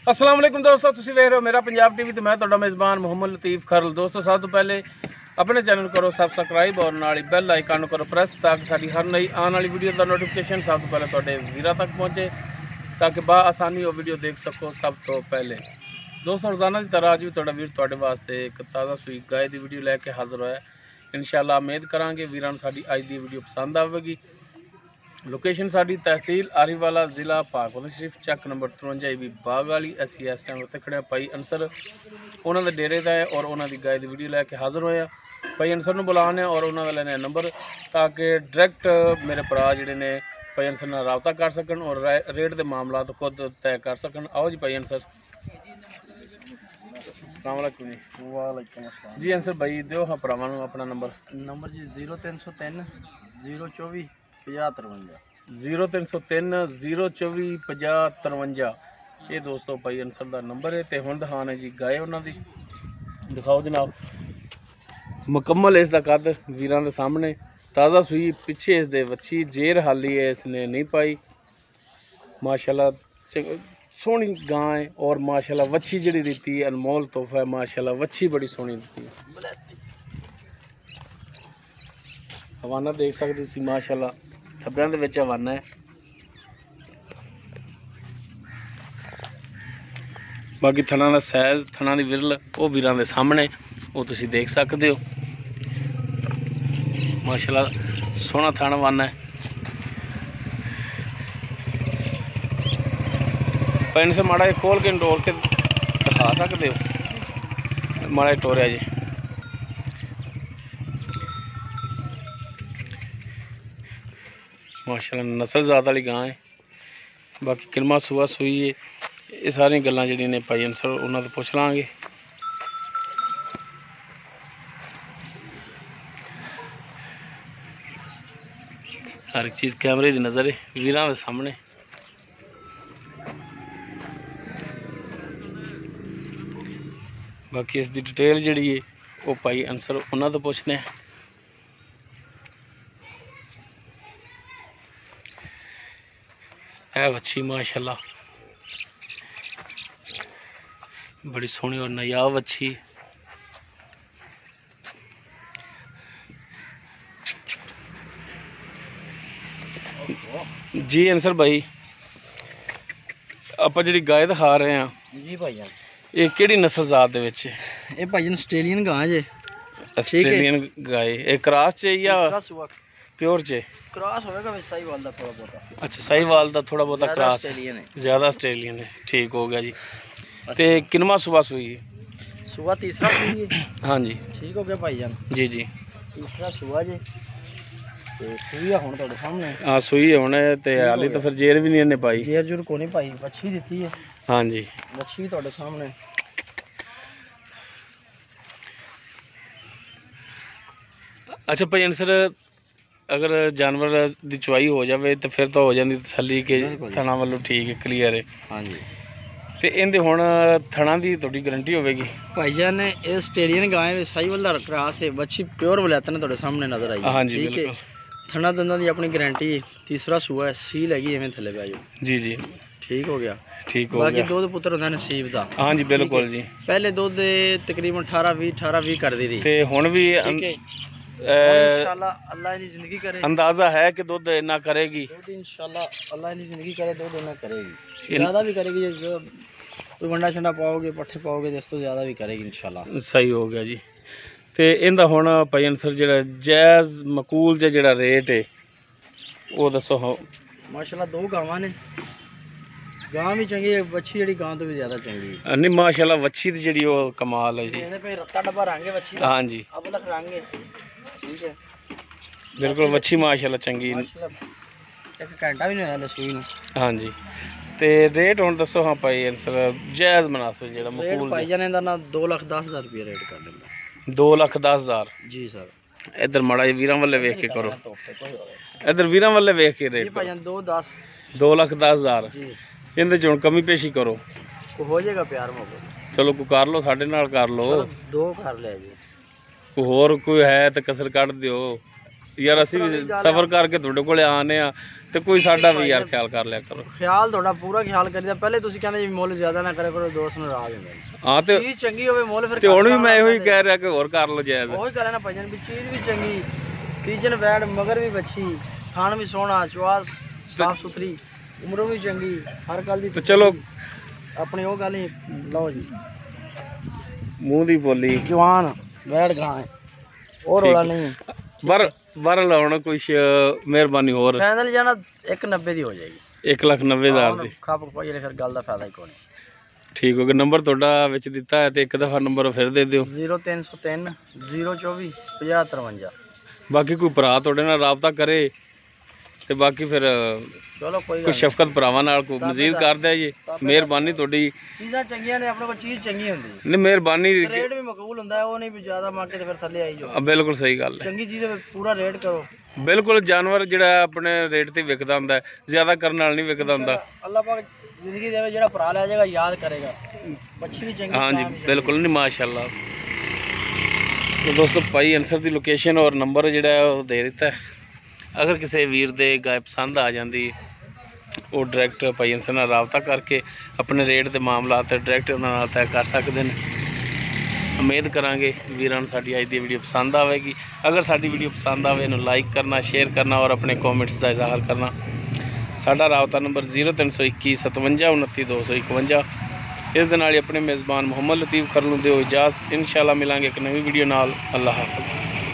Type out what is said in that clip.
अस्सलाम वालेकुम दोस्तों, तुसीं देख रहे हो मेरा पंजाब टीवी ते मैं तुहाडा मेज़बान मुहम्मद लतीफ़ खरल। दोस्तों सब तो पहले अपने चैनल करो सबसक्राइब और नाल बैल आइकन करो प्रेस ताकि साडी हर नई आने वाली वीडियो का नोटिफिकेशन सब तो पहले तुहाडे वीरां तक पहुँचे ताकि बा आसानी वो वीडियो देख सको सब तो पहले। दोस्तों रोज़ाना की तरह अज भी तुहाडा वीर तुहाडे वास्ते एक ताज़ा सूई गाय की वीडियो लैके हाज़र होया। इंशाअल्लाह उम्मीद करांगे वीरां नूं साडी अज दी वीडियो पसंद आवेगी। लोकेशन साडी तहसील आरीवाला जिला पाकपुर शरीफ चक नंबर 53 भी बाग वाली। असी इस टाइम उत्ते खड़े भाई अंसर उन्होंने डेरे का है और उन्होंने गाय की वीडियो लैके हाज़र होए। भाई अंसर नूं बुलाने और उन्होंने लेने नंबर ताकि डायरैक्ट मेरे भरा जिहड़े ने भाई अंसर नाल राबता कर सकन और रेट के मामला तो खुद तय कर सकन। आओ जी भाई अंसर। अस्सलाम वालेकुम जी। वालेकुम अस्सलाम जी अंसर भाई दिओ हाँ भरावां नूं अपना नंबर जी 0303 024 5053 0303 024 5053। ये दोस्तों भाई अंसर का नंबर है। तो हुण दिखाने जी गाय उन्होंने दिखाओ जनाब। मुकम्मल इसका कद वीरां दे सामने ताज़ा सूई पिछे इस दे वच्छी जेर हाली है इसने नहीं पाई। माशाल्लाह सोहनी गां है और माशाल्लाह वच्छी जिहड़ी दी अनमोल तोहफा है। माशाल्लाह वच्छी बड़ी सोहनी दी है। हवाना देख सकते हो माशाल्लाह थब्बियां दे विच हवाना है। बाकी थना का साइज थना की विरल वो वीरां दे सामने वो तुसी देख सकते हो। माशाल्लाह सोहना थन वाना है। पैन से माड़ा खोल के टोर के दिखा सकते हो। माड़ा टोरिया जी माशाल्लाह नस्ल ज़ात वाली गां है। बाकी किरमा सुआ सूई है ये सारी गल्लां जिहड़ियां ने भाई अंसर उन्हां तो पुछ लांगे। हर एक चीज़ कैमरे की नज़र है वीरां दे सामने। बाकी इसकी डिटेल जिहड़ी है वो भाई अंसर उन्हां तो पुछने। है वच्छी माशाल्लाह बड़ी सोहनी और नायाब वच्छी। जी अंसर भाई आप जी गाय दिखा रहे हैं जी भाई ये किहड़ी नस्ल जात दे विच? ये भाई आस्ट्रेलियन गां जे। आस्ट्रेलियन गाय एक क्रॉस च या प्योर च? क्रॉस होएगा वैसे साहीवाल दा थोड़ा बहुत। अच्छा साहीवाल दा थोड़ा बहुत क्रॉस आस्ट्रेलियन है, ज्यादा आस्ट्रेलियन है। ठीक हो गया जी। ते किनमा सुबह सुई है? सुबह तीसरा सुई है। हाँ जी ठीक हो गया भाईजान। जी जी तीसरा सुबह जे ते सुई है हुण तुहाडे सामने। हाँ सुई है हुण ते हाली तो फिर जेर भी नहीं इन्हें पाई। जेर जुर को नहीं पाई वच्छी दी है। हाँ जी वच्छी भी तुहाडे सामने। अच्छा भाई अंसर अगर जानवर की चुवाई हो जाए तो फिर तो हो जाती तसली कि थना वालों ठीक है क्लीयर है। हाँ जी तो इनके हुण थना की थोड़ी गारंटी होगी? भाईजान ने ये आस्ट्रेलियन गाय है साहीवाल दा क्रॉस है वच्छी प्योर वलैतन तुहाडे सामने नजर आई। हाँ जी बिल्कुल थना दंदां दी अपनी गारंटी है। तीसरा सूआ है सील हैगी एवें थले पै जाओ। जी जी ठीक हो गया। ठीक हो बाकी गया। दुध पुत्र होंदा नसीब दा। हाँ जी बिल्कुल जी। पहले दुध तकरीबन 18-20 कर दी रही ते हुण भी इंशाल्लाह अल्लाह इहदी जिंदगी करे। अंदाजा है कि दुध इन्ना करेगी? दुध इंशाल्लाह अल्लाह इहदी जिंदगी करे दुध इन्ना करेगी। ज्यादा भी करेगी जे कोई वंडा छंडा पाओगे पट्ठे पाओगे तो इस तो ज्यादा भी करेगी इंशाल्लाह। सही हो गया जी। ते इनदा हुण भाई अंसर जिहड़ा जायज़ मकूल जिहड़ा रेट है वो दसो। हाँ माशाल्लाह दो गावां ने। गां भी चंगी है वच्छी जिहड़ी गां तो भी ज्यादा चंगी है। नहीं माशाल्लाह वच्छी दी जिहड़ी वो कमाल है जी। ਇਹਦੇ पे रत्ता डब्बा रंग है वच्छी। हाँ जी अब लख रंग है। ठीक है बिल्कुल वच्छी माशाल्लाह चंगी। माशाल्लाह एक घंटा भी नहीं होया सूई नूं। हाँ जी ते रेट हुण दसो। हाँ भाई अंसर जायज़ मुनासिब जिहड़ा रेट मकूल भाईजान इहदा ना 2,10,000 रुपये रेट कर दिंदा। 2,10,000। जी सर। इधर माड़ा जी वीरां वाले वेख के करो। इधर वीरां वाले वेख के रेट भाईजान 2,10 2,10,000 जी। इनदे च हुण कमी पेशी करो। हो जाएगा प्यार मोहब्बत। चलो कोई कर लो साडे नाल कर लो। दो कर लिया जी। कोई होर कोई है तो कसर कट दिओ। ਯਾਰ ਅਸੀਂ ਵੀ ਸਫ਼ਰ ਕਰਕੇ ਤੁਹਾਡੇ ਕੋਲੇ ਆਨੇ ਆ ਤੇ ਕੋਈ ਸਾਡਾ ਵੀ ਯਾਰ ਖਿਆਲ ਕਰ ਲਿਆ ਕਰੋ। ਖਿਆਲ ਤੁਹਾਡਾ ਪੂਰਾ ਖਿਆਲ ਕਰੀਦਾ। ਪਹਿਲੇ ਤੁਸੀਂ ਕਹਿੰਦੇ ਜੀ ਮੁੱਲ ਜ਼ਿਆਦਾ ਨਾ ਕਰਿਆ ਕਰੋ, ਦੋਸਤ ਨਾਰਾਜ਼ ਹੁੰਦੇ ਨੇ। ਹਾਂ ਤੇ ਚੀਜ਼ ਚੰਗੀ ਹੋਵੇ ਮੁੱਲ ਫਿਰ ਤੇ ਹੁਣ ਵੀ ਮੈਂ ਇਹੋ ਹੀ ਕਹਿ ਰਿਹਾ ਕਿ ਹੋਰ ਕਰ ਲੋ ਜਾਇਜ਼। ਉਹੀ ਕਰਿਆ ਨਾ ਭਾਈਜਾਨ ਵੀ ਚੀਜ਼ ਵੀ ਚੰਗੀ, ਸੀਜਨ ਵੈੜ ਮਗਰ ਵੀ ਬੱਚੀ, ਖਾਣ ਵੀ ਸੋਹਣਾ, ਚਵਾਸ ਸਾਫ ਸੁਥਰੀ, ਉਮਰੋਂ ਵੀ ਚੰਗੀ, ਹਰ ਗੱਲ ਦੀ। ਤੇ ਚਲੋ ਆਪਣੀ ਉਹ ਗੱਲ ਹੀ ਲਓ ਜੀ, ਮੂੰਹ ਦੀ ਬੋਲੀ ਜਵਾਨ ਵੈੜ ਗਾਂ ਉਹ ਰੋਲਾ ਨਹੀਂ। ਬਰ ਲਾਉਣਾ ਕੁਛ ਮਿਹਰਬਾਨੀ ਹੋਰ ਫਾਈਨਲ ਜਾਣਾ 190 ਦੀ ਹੋ ਜਾਏਗੀ, 1,90,000 ਦੀ। ਖਾਪ ਪਾਈ ਫਿਰ ਗੱਲ ਦਾ ਫਾਇਦਾ ਹੀ ਕੋਈ ਨਹੀਂ। ਠੀਕ ਹੋ ਗਿਆ। ਨੰਬਰ ਤੁਹਾਡਾ ਵਿੱਚ ਦਿੱਤਾ ਹੈ ਤੇ ਇੱਕ ਦਫਾ ਨੰਬਰ ਫਿਰ ਦੇ ਦਿਓ। 0303 024 5053। ਬਾਕੀ ਕੋਈ ਭਰਾ ਤੁਹਾਡੇ ਨਾਲ ਰਾਬਤਾ ਕਰੇ ਤੇ ਬਾਕੀ ਫਿਰ ਚਲੋ ਕੋਈ ਸ਼ਫਕਤ ਭਰਾਵਾਂ ਨਾਲ ਕੋਈ ਮਜ਼ੀਦ ਕਰਦਾ ਜੀ। ਮਿਹਰਬਾਨੀ ਤੁਹਾਡੀ। ਚੀਜ਼ਾਂ ਚੰਗੀਆਂ ਨੇ, ਆਪਣੇ ਕੋਲ ਚੀਜ਼ ਚੰਗੀ ਹੁੰਦੀ ਹੈ। ਨਹੀਂ ਮਿਹਰਬਾਨੀ। ਰੇਟ ਵੀ ਮਕਬੂਲ ਹੁੰਦਾ ਹੈ, ਉਹ ਨਹੀਂ ਵੀ ਜ਼ਿਆਦਾ ਮੰਗ ਕੇ ਤੇ ਫਿਰ ਥੱਲੇ ਆਈ ਜਾਓ। ਬਿਲਕੁਲ ਸਹੀ ਗੱਲ ਹੈ। ਚੰਗੀ ਚੀਜ਼ ਹੈ ਪੂਰਾ ਰੇਟ ਕਰੋ। ਬਿਲਕੁਲ ਜਾਨਵਰ ਜਿਹੜਾ ਆਪਣੇ ਰੇਟ ਤੇ ਵਿਕਦਾ ਹੁੰਦਾ, ਜ਼ਿਆਦਾ ਕਰਨ ਨਾਲ ਨਹੀਂ ਵਿਕਦਾ ਹੁੰਦਾ। ਅੱਲਾਹ ਪਾਕ ਜ਼ਿੰਦਗੀ ਦੇਵੇ, ਜਿਹੜਾ ਭਰਾ ਲੈ ਜਾਏਗਾ ਯਾਦ ਕਰੇਗਾ। ਬੱਚੀ ਵੀ ਚੰਗੀ। ਹਾਂਜੀ ਬਿਲकुल नहीं माशाल्लाह। तो दोस्तों भाई अंसर की लोकेशन और नंबर जो दे दिता है। अगर किसी वीर दे गाय पसंद आ जाती वो डायरैक्ट भाई अंसर नाल राबता करके अपने रेट के मामलात डायरैक्ट उन्होंने तय कर सकते हैं। उम्मीद करांगे वीरां नूं साडी अज दी वीडियो पसंद आएगी। अगर साडी वीडियो पसंद आवे इन्हूं लाइक करना, शेयर करना और अपने कॉमेंट्स का इजहार करना। साडा राबता नंबर 0321 57 29 251। इस दे नाल ही अपने मेज़बान मुहम्मद लतीफ़ खरल नूं दिओ इजाज़त। इंशाअल्लाह मिलांगे एक नवी वीडियो नाल। अल्लाह हाफ़िज़।